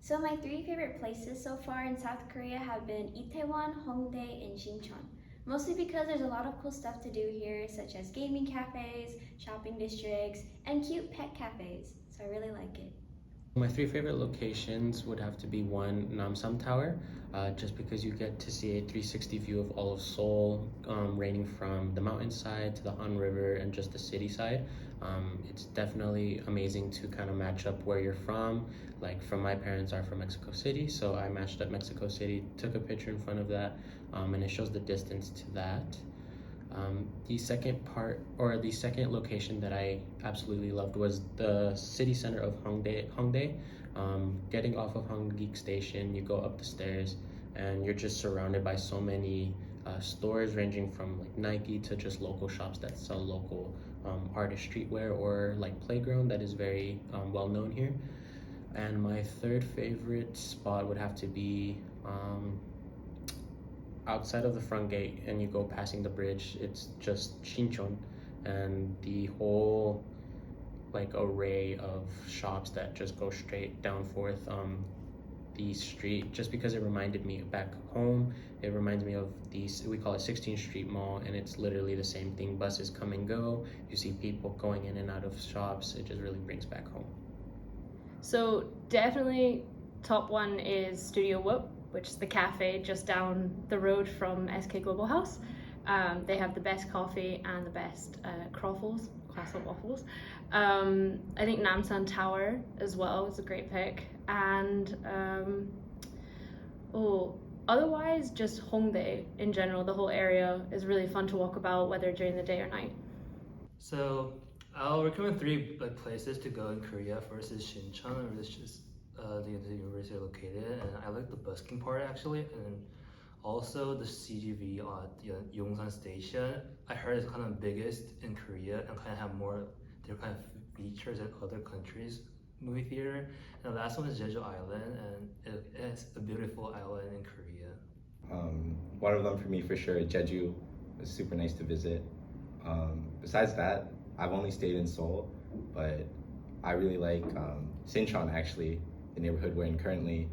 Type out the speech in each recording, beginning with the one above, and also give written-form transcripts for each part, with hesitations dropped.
So my three favorite places so far in South Korea have been Itaewon, Hongdae, and Sinchon. Mostly because there's a lot of cool stuff to do here, such as gaming cafes, shopping districts, and cute pet cafes. So I really like it. My three favorite locations would have to be one, Namsan Tower, just because you get to see a 360 view of all of Seoul, ranging from the mountainside to the Han River and just the city side. It's definitely amazing to kind of match up where you're from. Like from my parents are from Mexico City, so I matched up Mexico City, took a picture in front of that, and it shows the distance to that. The second location that I absolutely loved was the city center of Hongdae. Getting off of Hongik Station, you go up the stairs, and you're just surrounded by so many stores ranging from like Nike to just local shops that sell local artist streetwear or like playground that is very well known here. And my third favorite spot would have to be outside of the front gate, and you go passing the bridge. It's just Shinchon and the whole like array of shops that just go straight down forth the street. Just because it reminded me back home, it reminds me of these, we call it 16th Street Mall, and it's literally the same thing. Buses come and go, you see people going in and out of shops. It just really brings back home. So definitely top one is Studio Whoop, which is the cafe just down the road from SK Global House. They have the best coffee and the best croissant waffles. I think Namsan Tower as well is a great pick. And otherwise just Hongdae in general, the whole area is really fun to walk about, whether during the day or night. So I'll recommend three places to go in Korea. First is Shincheon, which is the university located, and I like the busking part actually, and also the CGV at the Yonsei station. I heard it's kind of biggest in Korea and kind of have more different kind of features in other countries movie theater. And the last one is Jeju Island, and it's a beautiful island in Korea. One of them for me for sure, Jeju was super nice to visit. Besides that, I've only stayed in Seoul, but I really like Sinchon actually. The neighborhood we're in currently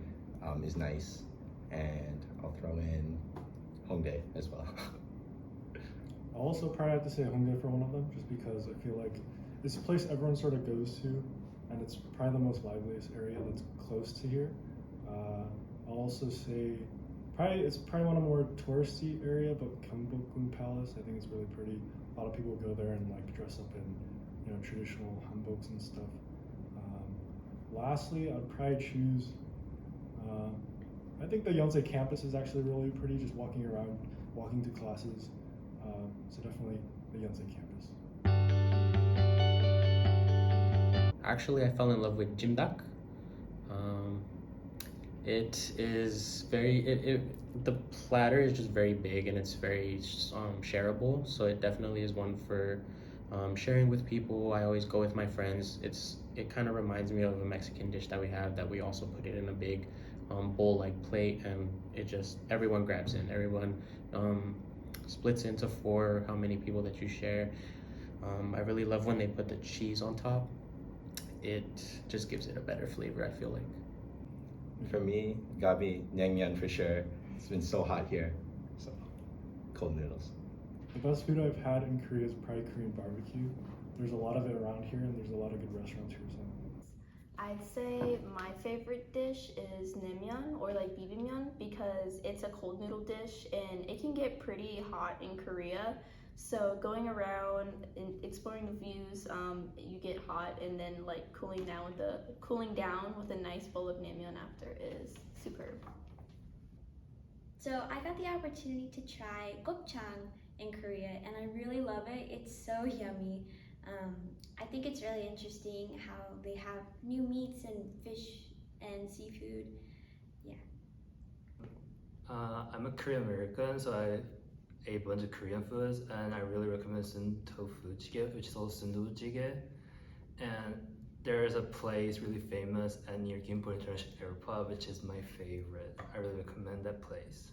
is nice, and I'll throw in Hongdae as well. I'll also probably have to say Hongdae for one of them, just because I feel like it's a place everyone sort of goes to, and it's probably the most liveliest area that's close to here. I'll also say it's probably one of the more touristy area, but Gyeongbokgung Palace I think is really pretty. A lot of people go there and like dress up in traditional hanboks and stuff. Lastly, I'd probably choose, I think the Yonsei campus is actually really pretty, just walking around, walking to classes. So definitely the Yonsei campus. Actually, I fell in love with Jimdak. It is the platter is just very big, and it's very shareable. So it definitely is one for sharing with people. I always go with my friends. It kind of reminds me of a Mexican dish that we have, that we also put it in a big bowl-like plate, and everyone grabs in. Everyone splits into four, how many people that you share. I really love when they put the cheese on top. It just gives it a better flavor, I feel like. For me, Gabi, naengmyeon for sure. It's been so hot here, so cold noodles. The best food I've had in Korea is probably Korean barbecue. There's a lot of it around here, and there's a lot of good restaurants here. So I'd say my favorite dish is naengmyeon, or like bibimbap, because it's a cold noodle dish and it can get pretty hot in Korea. So going around and exploring the views, you get hot, and then like cooling down with a nice bowl of naengmyeon after is superb. So I got the opportunity to try gopchang in Korea, and I really love it. It's so yummy. I think it's really interesting how they have new meats and fish and seafood. Yeah. I'm a Korean American, so I ate a bunch of Korean foods, and I really recommend Sun Tofu Jjigae, which is also Sundu Jjigae. And there is a place really famous near Gimpo International Airport, which is my favorite. I really recommend that place.